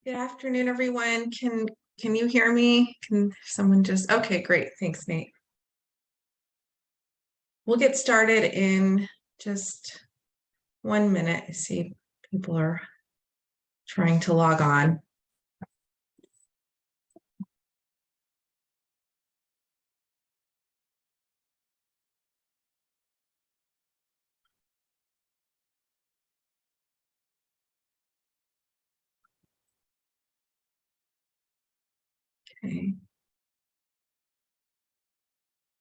Good afternoon, everyone. Can you hear me? Can someone just, okay, great. Thanks, Nate. We'll get started in just 1 minute. I see people are trying to log on. Okay,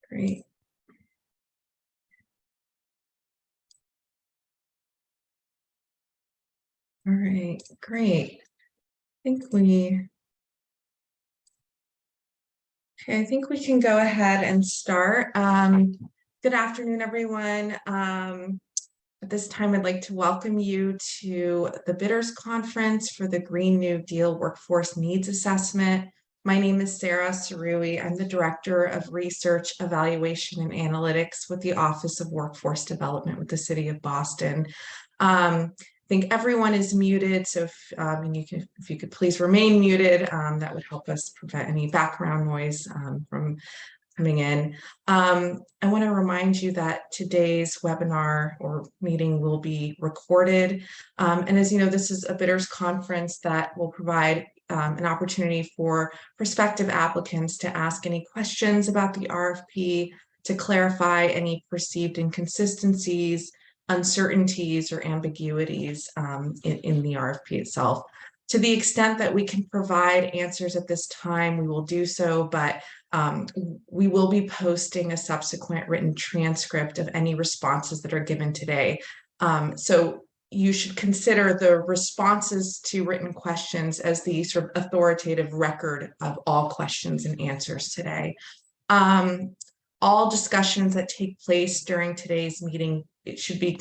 great. All right, great. I think we can go ahead and start. Good afternoon, everyone. At this time, I'd like to welcome you to the Bidders Conference for the Green New Deal Workforce Needs Assessment. My name is Sarah Sarui. I'm the Director of Research, Evaluation, and Analytics with the Office of Workforce Development with the City of Boston. I think everyone is muted, so if you could please remain muted, that would help us prevent any background noise from coming in. I want to remind you that today's webinar or meeting will be recorded. And as you know, this is a bidders conference that will provide an opportunity for prospective applicants to ask any questions about the RFP, to clarify any perceived inconsistencies, uncertainties, or ambiguities in the RFP itself. To the extent that we can provide answers at this time, we will do so, but we will be posting a subsequent written transcript of any responses that are given today. So you should consider the responses to written questions as the sort of authoritative record of all questions and answers today. All discussions that take place during today's meeting, it should be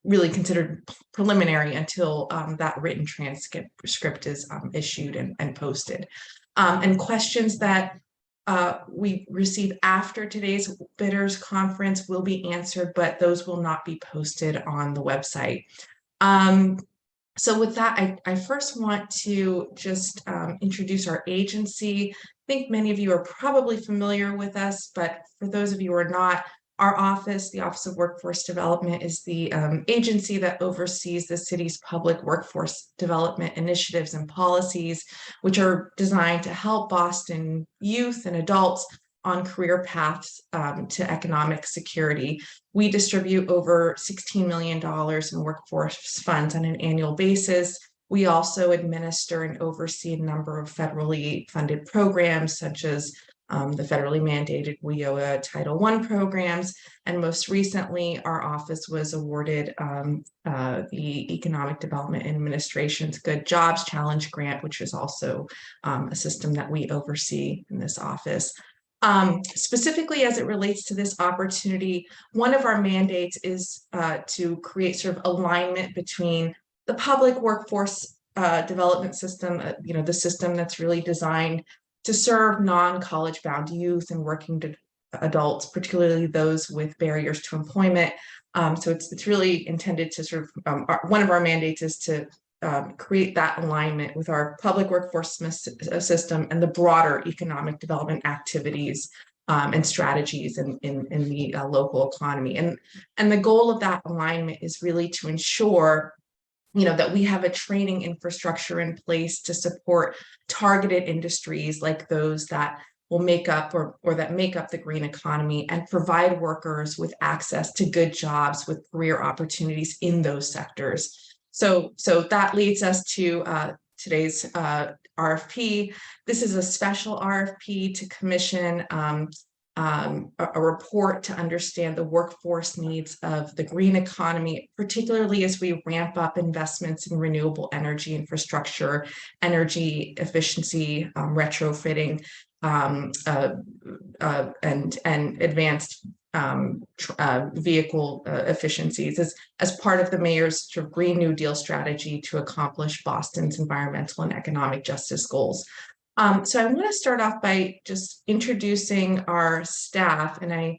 really considered preliminary until that written transcript is issued and posted. And questions that we receive after today's bidders conference will be answered, but those will not be posted on the website. So with that, I first want to just introduce our agency. I think many of you are probably familiar with us, but for those of you who are not, our office, the Office of Workforce Development, is the agency that oversees the city's public workforce development initiatives and policies, which are designed to help Boston youth and adults on career paths to economic security. We distribute over $16 million in workforce funds on an annual basis. We also administer and oversee a number of federally funded programs, such as the federally mandated WIOA Title I programs, and most recently, our office was awarded the Economic Development Administration's Good Jobs Challenge Grant, which is also a system that we oversee in this office. Specifically as it relates to this opportunity, one of our mandates is to create sort of alignment between the public workforce development system, the system that's really designed to serve non-college bound youth and working adults, particularly those with barriers to employment. So it's really intended to sort of, one of our mandates is to create that alignment with our public workforce system and the broader economic development activities and strategies in the local economy. And the goal of that alignment is really to ensure that we have a training infrastructure in place to support targeted industries like those that will make up or that make up the green economy and provide workers with access to good jobs with career opportunities in those sectors. So that leads us to today's RFP. This is a special RFP to commission a report to understand the workforce needs of the green economy, particularly as we ramp up investments in renewable energy infrastructure, energy efficiency, retrofitting, and advanced vehicle efficiencies as part of the mayor's sort of Green New Deal strategy to accomplish Boston's environmental and economic justice goals. So I want to start off by just introducing our staff, and I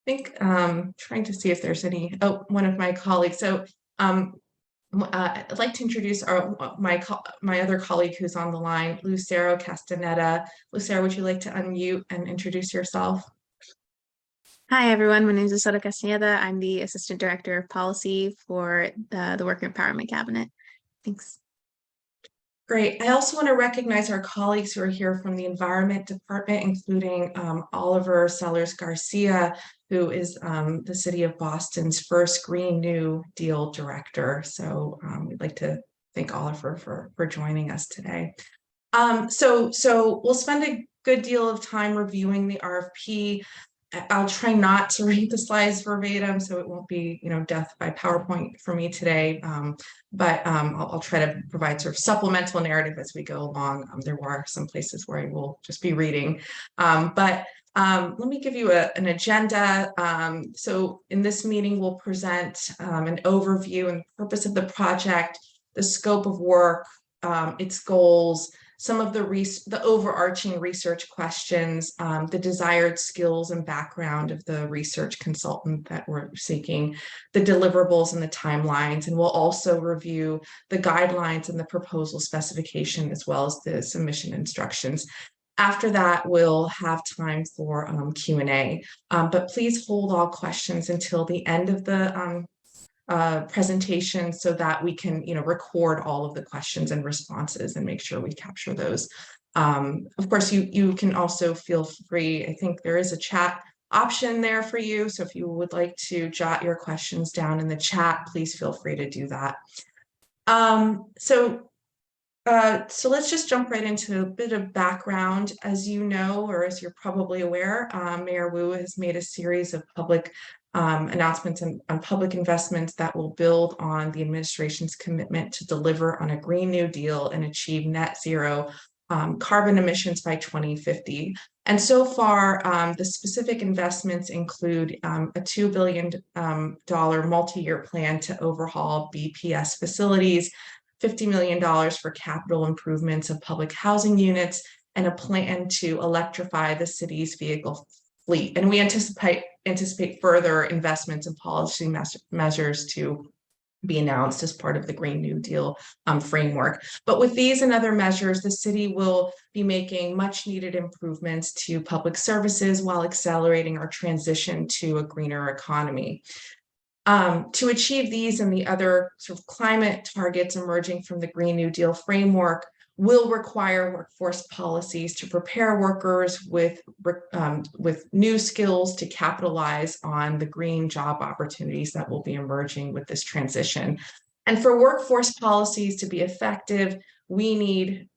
think trying to see if there's one of my colleagues. So I'd like to introduce my other colleague who's on the line, Lucero Castaneda. Lucero, would you like to unmute and introduce yourself? Hi, everyone. My name is Lucero Castaneda. I'm the Assistant Director of Policy for the Worker Empowerment Cabinet. Thanks. Great. I also want to recognize our colleagues who are here from the Environment Department, including Oliver Sellers Garcia, who is the City of Boston's first Green New Deal Director. So we'd like to thank Oliver for joining us today. So we'll spend a good deal of time reviewing the RFP. I'll try not to read the slides verbatim, so it won't be, death by PowerPoint for me today. But I'll try to provide sort of supplemental narrative as we go along. There are some places where I will just be reading. But let me give you an agenda. So in this meeting, we'll present an overview and purpose of the project, the scope of work, its goals, some of the overarching research questions, the desired skills and background of the research consultant that we're seeking, the deliverables and the timelines, and we'll also review the guidelines and the proposal specification as well as the submission instructions. After that, we'll have time for Q&A, but please hold all questions until the end of the presentation so that we can, record all of the questions and responses and make sure we capture those. Of course, you can also feel free. I think there is a chat option there for you. So if you would like to jot your questions down in the chat, please feel free to do that. So let's just jump right into a bit of background. As you know, or as you're probably aware, Mayor Wu has made a series of public announcements on public investments that will build on the administration's commitment to deliver on a Green New Deal and achieve net zero carbon emissions by 2050. And so far, the specific investments include a $2 billion multi-year plan to overhaul BPS facilities, $50 million for capital improvements of public housing units, and a plan to electrify the city's vehicle fleet. And we anticipate further investments and policy measures to be announced as part of the Green New Deal framework. But with these and other measures, the city will be making much needed improvements to public services while accelerating our transition to a greener economy. To achieve these and the other sort of climate targets emerging from the Green New Deal framework will require workforce policies to prepare workers with new skills to capitalize on the green job opportunities that will be emerging with this transition. And for workforce policies to be effective, we need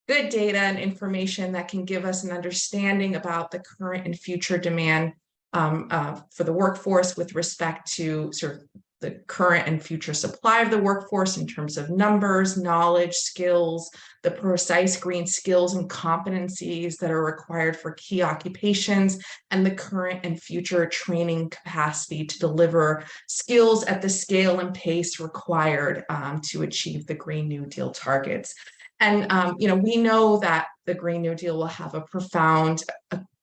good data and information that can give us an understanding about the current and future demand for the workforce with respect to sort of the current and future supply of the workforce in terms of numbers, knowledge, skills, the precise green skills and competencies that are required for key occupations, and the current and future training capacity to deliver skills at the scale and pace required to achieve the Green New Deal targets. And, we know that the Green New Deal will have a profound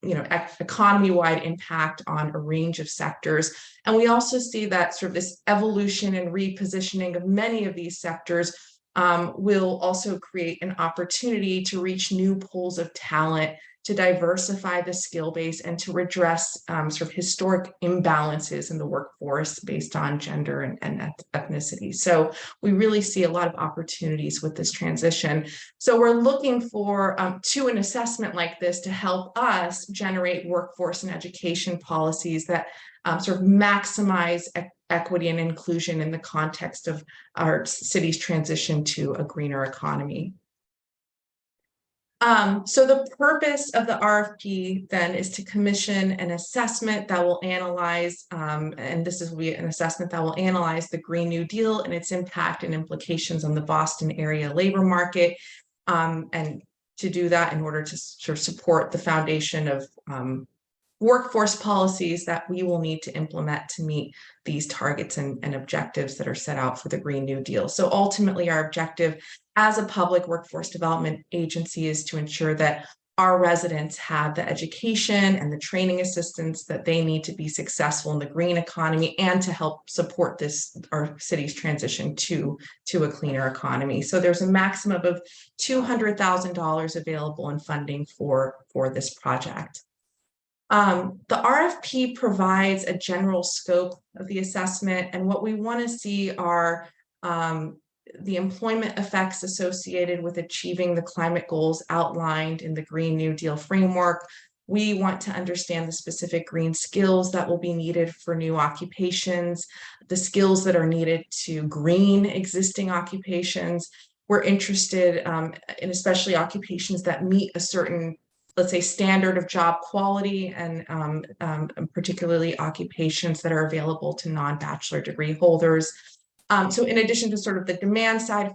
economy-wide impact on a range of sectors. And we also see that sort of this evolution and repositioning of many of these sectors will also create an opportunity to reach new pools of talent, to diversify the skill base, and to redress sort of historic imbalances in the workforce based on gender and ethnicity. So we really see a lot of opportunities with this transition. So we're looking for to an assessment like this to help us generate workforce and education policies that sort of maximize equity and inclusion in the context of our city's transition to a greener economy. So the purpose of the RFP then is to commission an assessment that will analyze, and this is an assessment that will analyze the Green New Deal and its impact and implications on the Boston area labor market, and to do that in order to sort of support the foundation of workforce policies that we will need to implement to meet these targets and objectives that are set out for the Green New Deal. So ultimately, our objective as a public workforce development agency is to ensure that our residents have the education and the training assistance that they need to be successful in the green economy and to help support our city's transition to a cleaner economy. So there's a maximum of $200,000 available in funding for this project. The RFP provides a general scope of the assessment, and what we want to see are the employment effects associated with achieving the climate goals outlined in the Green New Deal framework. We want to understand the specific green skills that will be needed for new occupations, the skills that are needed to green existing occupations. We're interested in especially occupations that meet a certain, let's say, standard of job quality, and particularly occupations that are available to non-bachelor degree holders. So in addition to sort of the demand side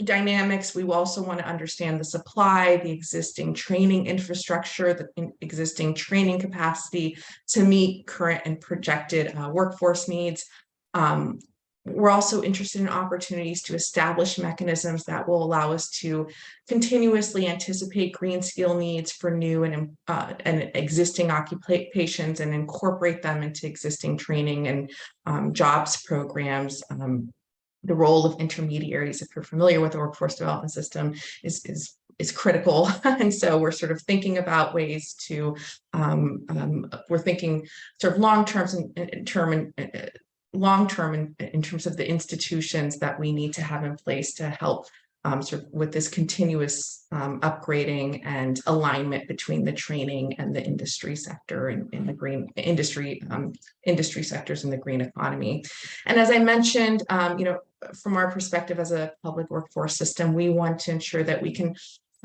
dynamics, we also want to understand the supply, the existing training infrastructure, the existing training capacity to meet current and projected workforce needs. We're also interested in opportunities to establish mechanisms that will allow us to continuously anticipate green skill needs for new and existing occupations and incorporate them into existing training and jobs programs. The role of intermediaries, if you're familiar with the workforce development system, is critical. And so we're sort of thinking about ways to, we're thinking sort of long-term in terms of the institutions that we need to have in place to help sort of with this continuous upgrading and alignment between the training and the industry sector and in the green industry sectors in the green economy. And as I mentioned, from our perspective as a public workforce system, we want to ensure that we can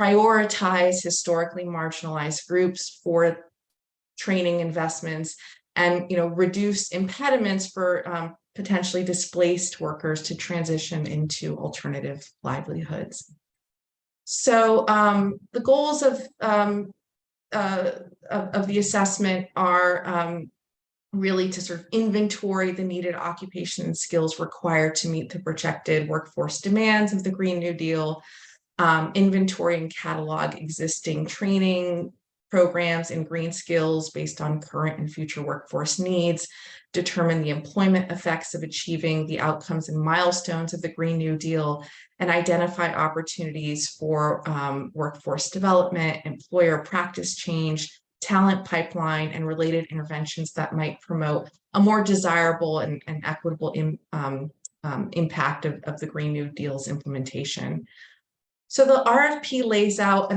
prioritize historically marginalized groups for training investments and reduce impediments for potentially displaced workers to transition into alternative livelihoods. So the goals of the assessment are really to sort of inventory the needed occupation and skills required to meet the projected workforce demands of the Green New Deal, inventory and catalog existing training programs and green skills based on current and future workforce needs, determine the employment effects of achieving the outcomes and milestones of the Green New Deal, and identify opportunities for workforce development, employer practice change, talent pipeline, and related interventions that might promote a more desirable and equitable impact of the Green New Deal's implementation. So the RFP lays out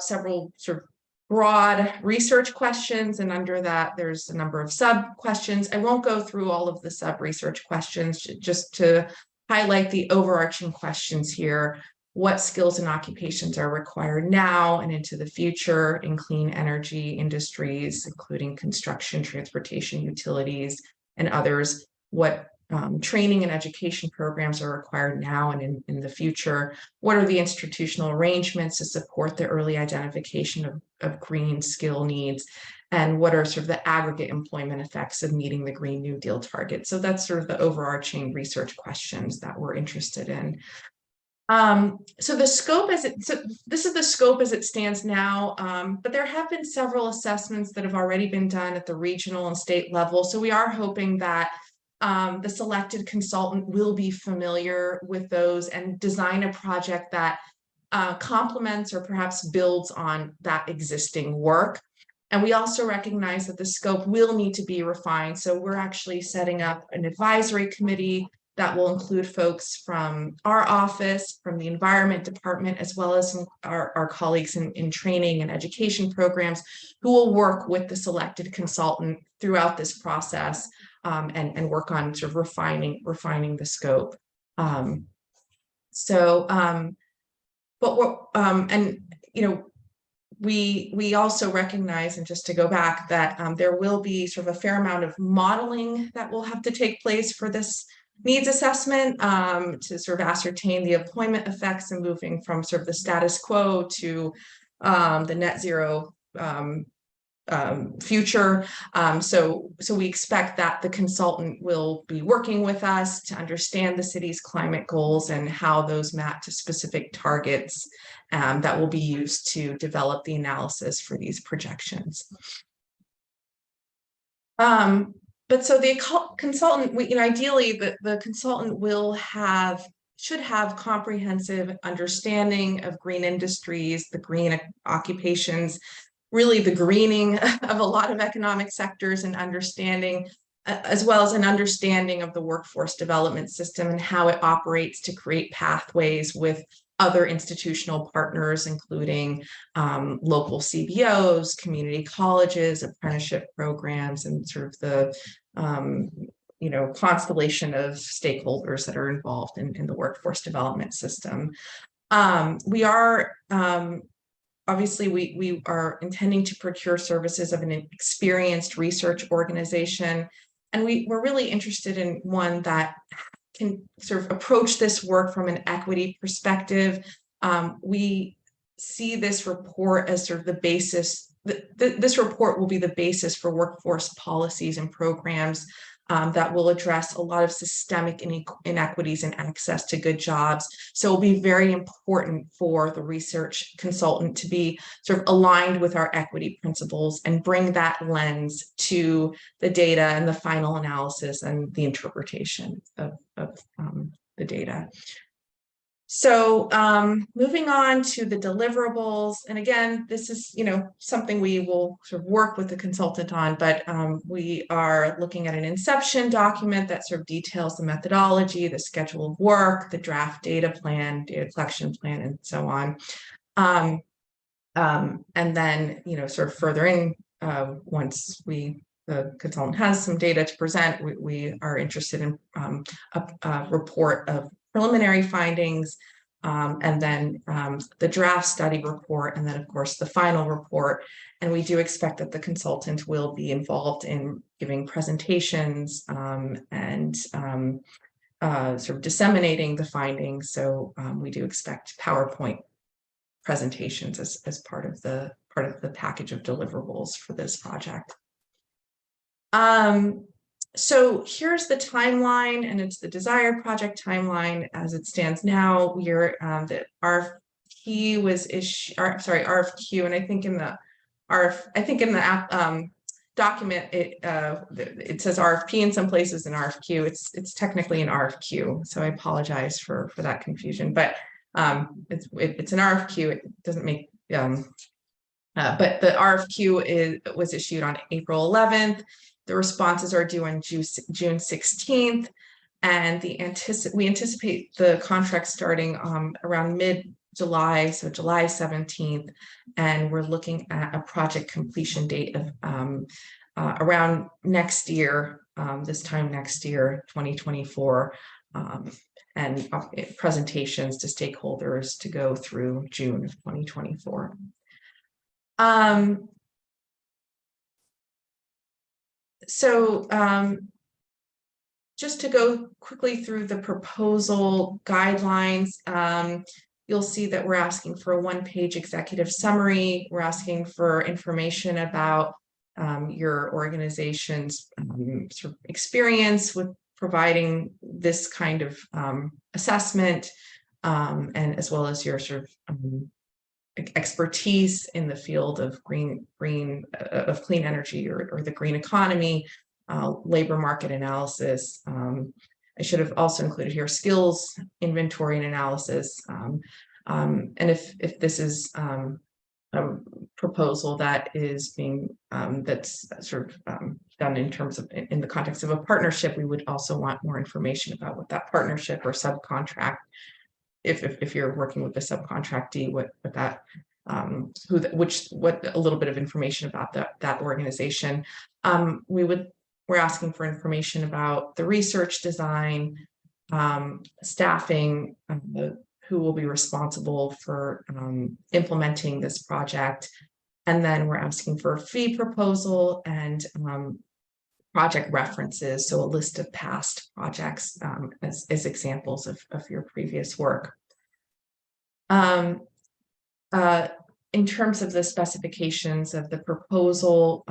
several sort of broad research questions, and under that there's a number of sub questions. I won't go through all of the sub research questions, just to highlight the overarching questions here. What skills and occupations are required now and into the future in clean energy industries, including construction, transportation, utilities, and others? What training and education programs are required now and in the future? What are the institutional arrangements to support the early identification of green skill needs? And what are sort of the aggregate employment effects of meeting the Green New Deal target? So that's sort of the overarching research questions that we're interested in. So this is the scope as it stands now, but there have been several assessments that have already been done at the regional and state level. So we are hoping that the selected consultant will be familiar with those and design a project that complements or perhaps builds on that existing work. And we also recognize that the scope will need to be refined. So we're actually setting up an advisory committee that will include folks from our office, from the Environment Department, as well as our colleagues in training and education programs, who will work with the selected consultant throughout this process and work on sort of refining the scope. We also recognize, and just to go back, that there will be sort of a fair amount of modeling that will have to take place for this needs assessment to sort of ascertain the employment effects and moving from sort of the status quo to the net zero future. So we expect that the consultant will be working with us to understand the city's climate goals and how those map to specific targets that will be used to develop the analysis for these projections. But so the consultant, ideally the consultant should have comprehensive understanding of green industries, the green occupations, really the greening of a lot of economic sectors, and understanding, as well as an understanding of the workforce development system and how it operates to create pathways with other institutional partners, including local CBOs, community colleges, apprenticeship programs, and sort of the constellation of stakeholders that are involved in the workforce development system. We are obviously, we are intending to procure services of an experienced research organization, and we're really interested in one that can sort of approach this work from an equity perspective. We see this report as sort of the basis. This report will be the basis for workforce policies and programs that will address a lot of systemic inequities in access to good jobs. So it'll be very important for the research consultant to be sort of aligned with our equity principles and bring that lens to the data and the final analysis and the interpretation of the data. So moving on to the deliverables, and again, this is something we will sort of work with the consultant on, but we are looking at an inception document that sort of details the methodology, the schedule of work, the draft data plan, data collection plan, and so on. And then sort of further in, once the consultant has some data to present, we are interested in a report of preliminary findings, and then the draft study report, and then of course the final report. And we do expect that the consultant will be involved in giving presentations and sort of disseminating the findings. So we do expect PowerPoint presentations as part of the package of deliverables for this project. So here's the timeline, and it's the desired project timeline as it stands now. We're the RFP was issued, RFQ, and I think in the document it says RFP in some places and RFQ. It's technically an RFQ, so I apologize for that confusion. But it's an RFQ. It doesn't make but the RFQ was issued on April 11th. The responses are due on June 16th, and we anticipate the contract starting around mid-July, so July 17th, and we're looking at a project completion date of around next year, this time next year, 2024, and presentations to stakeholders to go through June of 2024. So just to go quickly through the proposal guidelines, you'll see that we're asking for a one-page executive summary. We're asking for information about your organization's sort of experience with providing this kind of assessment, and as well as your sort of expertise in the field of clean energy or the green economy, labor market analysis. I should have also included here skills inventory and analysis. And if this is a proposal that is being that's sort of done in terms of in the context of a partnership, we would also want more information about what that partnership or subcontract, if you're working with a subcontractee, what that what a little bit of information about that organization. We're asking for information about the research design, staffing, who will be responsible for implementing this project, and then we're asking for a fee proposal and project references, so a list of past projects as examples of your previous work. in terms of the specifications of the proposal,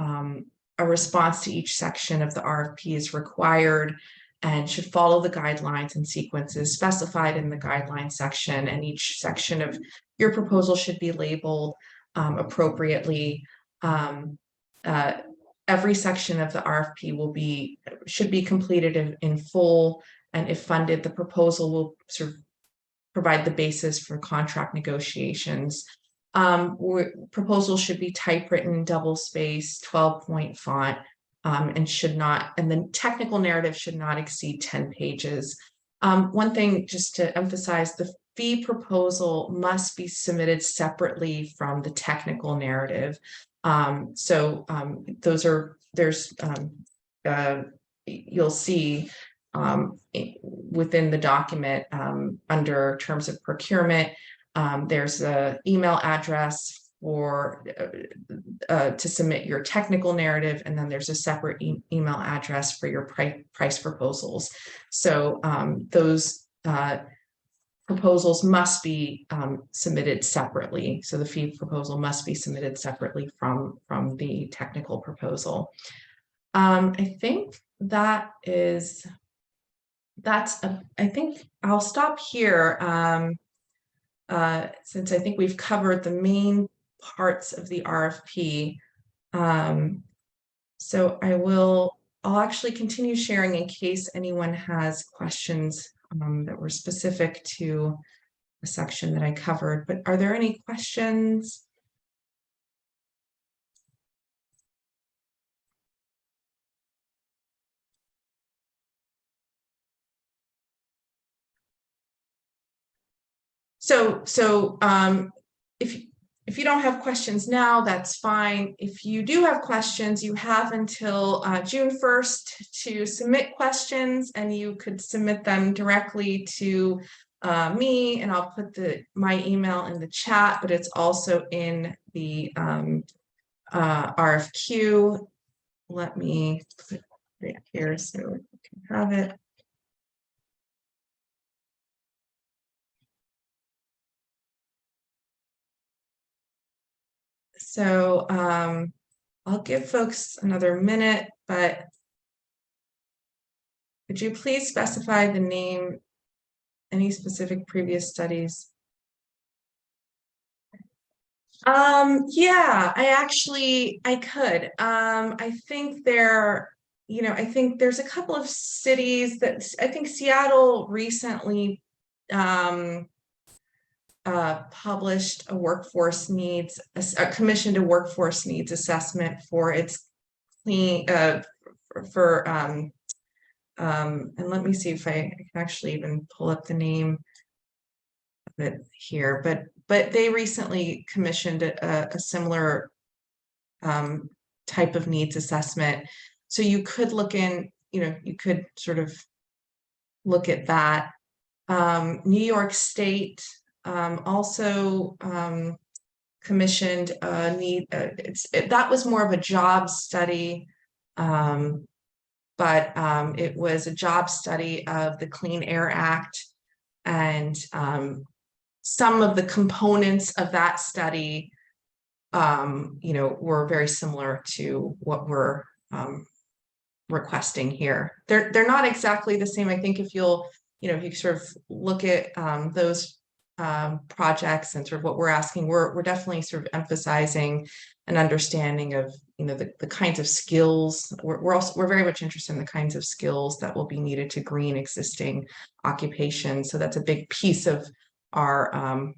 a response to each section of the RFP is required and should follow the guidelines and sequences specified in the guidelines section, and each section of your proposal should be labeled appropriately. Every section of the RFP should be completed in full, and if funded, the proposal will sort of provide the basis for contract negotiations. Proposals should be typewritten, double-spaced, 12-point font, and the technical narrative should not exceed 10 pages. One thing just to emphasize, the fee proposal must be submitted separately from the technical narrative. You'll see within the document under terms of procurement, there's an email address for to submit your technical narrative, and then there's a separate email address for your price proposals. So those proposals must be submitted separately. So the fee proposal must be submitted separately from the technical proposal. I think I think I'll stop here since I think we've covered the main parts of the RFP. So I'll actually continue sharing in case anyone has questions that were specific to the section that I covered. But are there any questions? So if you don't have questions now, that's fine. If you do have questions, you have until June 1st to submit questions, and you could submit them directly to me, and I'll put my email in the chat, but it's also in the RFQ. Let me put it here so you can have it. So I'll give folks another minute, but would you please specify the name, any specific previous studies? Yeah, I could. I think I think there's a couple of cities that I think Seattle recently published a workforce needs, commissioned a workforce needs assessment for its clean and let me see if I can actually even pull up the name of it here, but they recently commissioned a similar type of needs assessment. So you could look in, you could sort of look at that. New York State also commissioned a need. That was more of a job study, but it was a job study of the Clean Air Act, and some of the components of that study, were very similar to what we're requesting here. They're not exactly the same. I think if you sort of look at those projects and sort of what we're asking, we're definitely sort of emphasizing an understanding of the kinds of skills. We're very much interested in the kinds of skills that will be needed to green existing occupations. So that's a big piece of our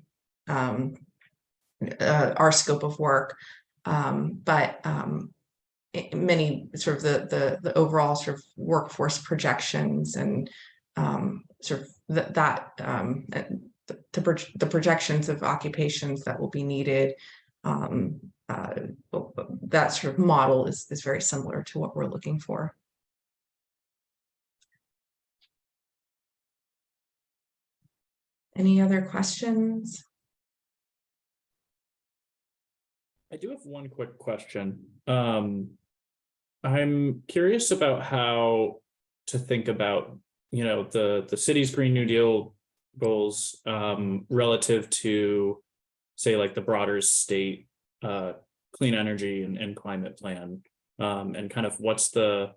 scope of work. But many sort of the overall sort of workforce projections and sort of the projections of occupations that will be needed, that sort of model is very similar to what we're looking for. Any other questions? I do have one quick question. I'm curious about how to think about, the city's Green New Deal goals relative to say like the broader state clean energy and climate plan, and kind of what's the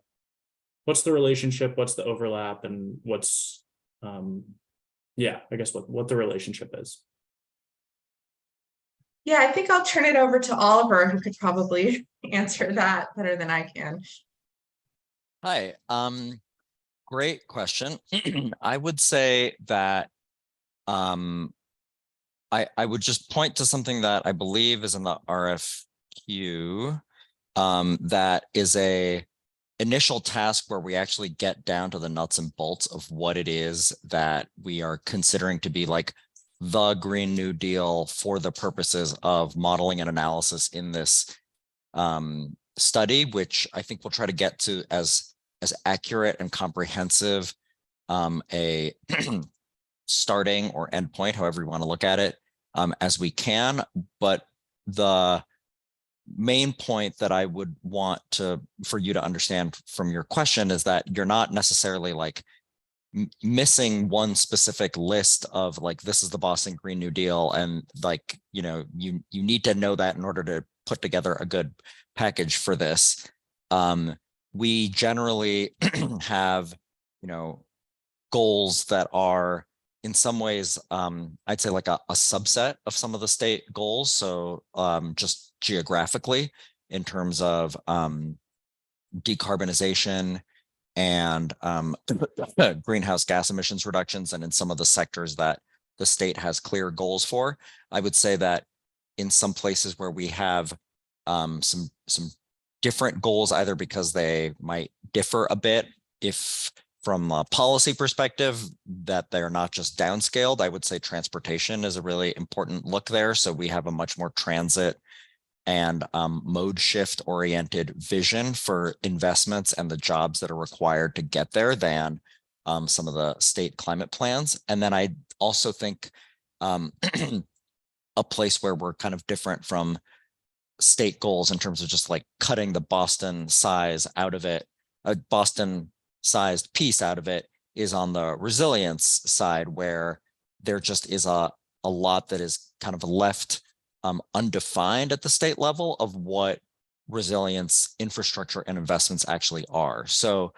relationship, what's the overlap, and what's yeah, I guess what the relationship is. Yeah, I think I'll turn it over to Oliver, who could probably answer that better than I can. Hi, great question. I would say that I would just point to something that I believe is in the RFQ, that is a initial task where we actually get down to the nuts and bolts of what it is that we are considering to be like the Green New Deal for the purposes of modeling and analysis in this study, which I think we'll try to get to as accurate and comprehensive a starting or endpoint, however you want to look at it, as we can. But the main point that I would want for you to understand from your question is that you're not necessarily like missing one specific list of like, this is the Boston Green New Deal. And like, you need to know that in order to put together a good package for this. We generally have, goals that are in some ways, I'd say like a subset of some of the state goals. So just geographically in terms of decarbonization and greenhouse gas emissions reductions, and in some of the sectors that the state has clear goals for. I would say that in some places where we have some different goals, either because they might differ a bit, if from a policy perspective, that they're not just downscaled. I would say transportation is a really important look there. So we have a much more transit and mode shift oriented vision for investments and the jobs that are required to get there than some of the state climate plans. And then I also think a place where we're kind of different from state goals in terms of just like cutting the Boston size out of it, a Boston sized piece out of it, is on the resilience side, where there just is a lot that is kind of left undefined at the state level of what resilience infrastructure and investments actually are. So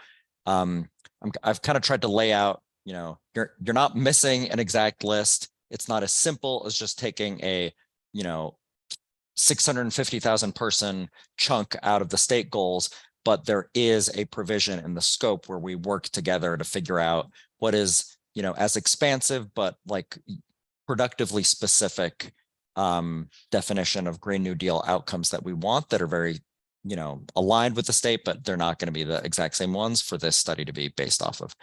I've kind of tried to lay out, you're not missing an exact list. It's not as simple as just taking a 650,000 person chunk out of the state goals, but there is a provision in the scope where we work together to figure out what is, as expansive, but like productively specific definition of Green New Deal outcomes that we want, that are very, aligned with the state, but they're not going to be the exact same ones for this study to be based off of.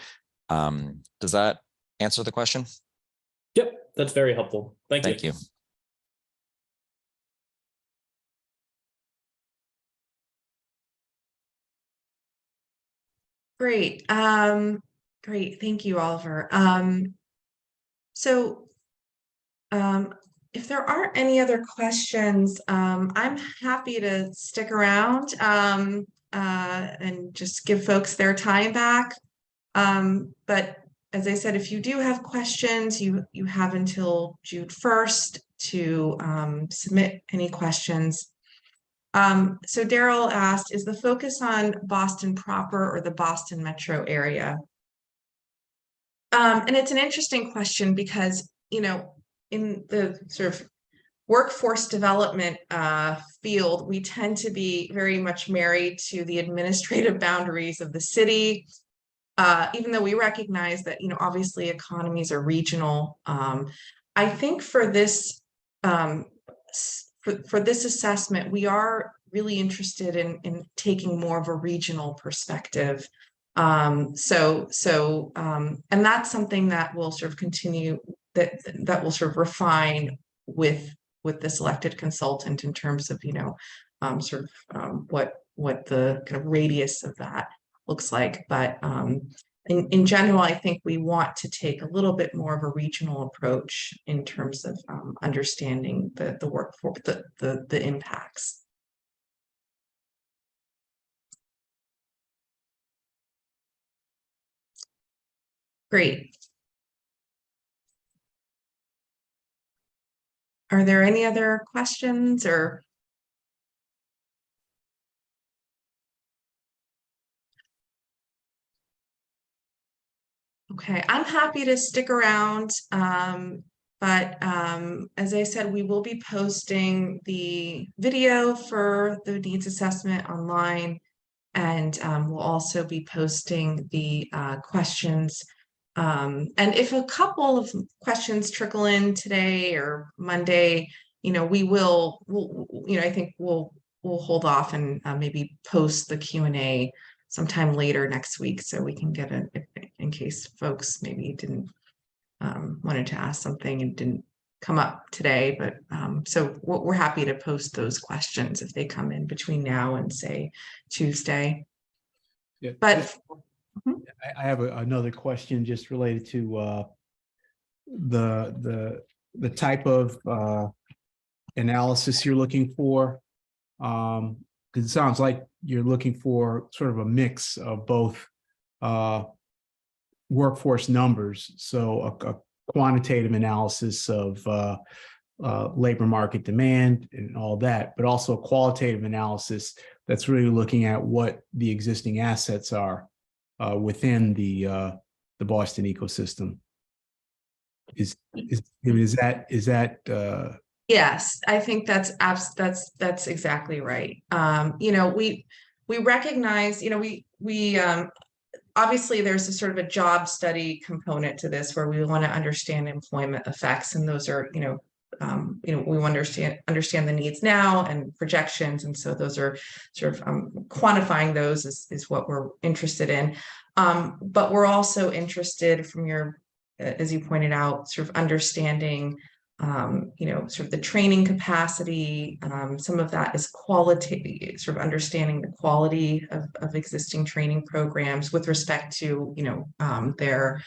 Does that answer the question? Yep, that's very helpful. Thank you. Thank you. Great. Great. Thank you, Oliver. So if there aren't any other questions, I'm happy to stick around and just give folks their time back. But as I said, if you do have questions, you have until June 1st to submit any questions. So Daryl asked, is the focus on Boston proper or the Boston metro area? And it's an interesting question because, in the sort of workforce development field, we tend to be very much married to the administrative boundaries of the city, even though we recognize that, obviously economies are regional. I think for this for this assessment, we are really interested in taking more of a regional perspective. And that's something that will sort of continue, that will sort of refine with this elected consultant in terms of, what the kind of radius of that looks like. But in general, I think we want to take a little bit more of a regional approach in terms of understanding the workforce, the impacts. Great. Are there any other questions or? Okay, I'm happy to stick around. But as I said, we will be posting the video for the needs assessment online. And we'll also be posting the questions. And if a couple of questions trickle in today or Monday, I think we'll hold off and maybe post the Q&A sometime later next week, so we can get in case folks maybe didn't wanted to ask something and didn't come up today. But so we're happy to post those questions if they come in between now and say Tuesday. Yeah, But I have another question just related to the type of analysis you're looking for. Because it sounds like you're looking for sort of a mix of both workforce numbers, so a quantitative analysis of labor market demand and all that, but also a qualitative analysis that's really looking at what the existing assets are within the Boston ecosystem. Is that yes, I think that's exactly right. We recognize, we obviously there's a sort of a job study component to this where we want to understand employment effects, and those are, we understand the needs now and projections, and so those are sort of quantifying those is what we're interested in. But we're also interested from your, as you pointed out, sort of understanding sort of the training capacity. Some of that is quality, sort of understanding the quality of existing training programs with respect to, their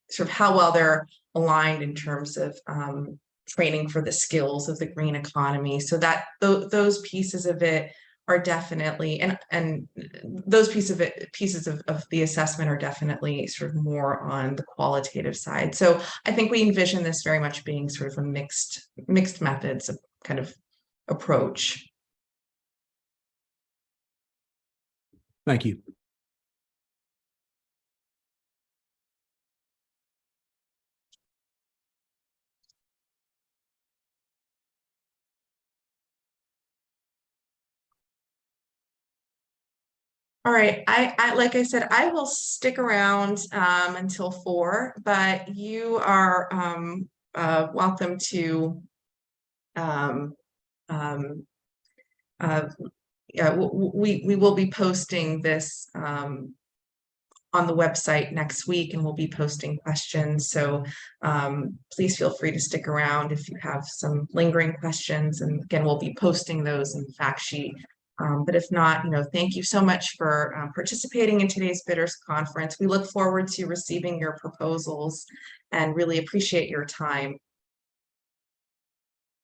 sort of how well they're aligned in terms of training for the skills of the green economy. So that those pieces of it are definitely, and those pieces of the assessment are definitely sort of more on the qualitative side. So I think we envision this very much being sort of a mixed methods of kind of approach. Thank you. All right, I like I said, I will stick around until 4, but you are welcome to we will be posting this on the website next week, and we'll be posting questions. So please feel free to stick around if you have some lingering questions. And again, we'll be posting those in the fact sheet. But if not, thank you so much for participating in today's Bidders Conference. We look forward to receiving your proposals and really appreciate your time.